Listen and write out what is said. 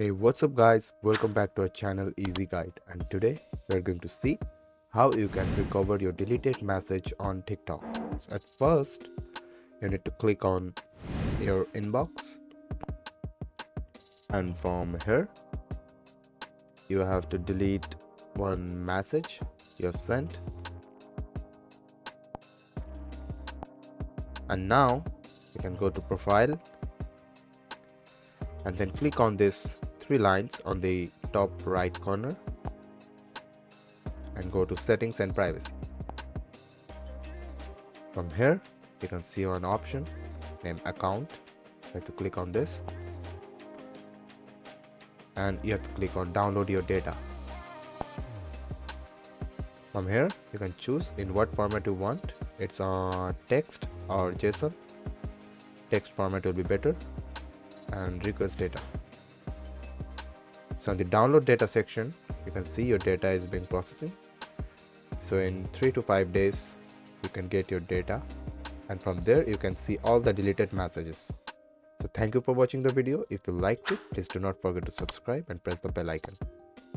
Hey, what's up guys? Welcome back to our channel Easy Guide, and today we're going to see how you can recover your deleted message on TikTok. So at first, you need to click on your inbox, and from here you have to delete one message you have sent. And now you can go to profile and then click on these three lines on the top right corner and go to settings and privacy. From here you can see one option named account. You have to click on this and you have to click on download your data. From here you can choose in what format you want. It's text or JSON. Text format will be better, and request data. So in the download data section you can see your data is being processing. So in 3 to 5 days you can get your data, and from there you can see all the deleted messages. So thank you for watching the video. If you liked it, please do not forget to subscribe and press the bell icon.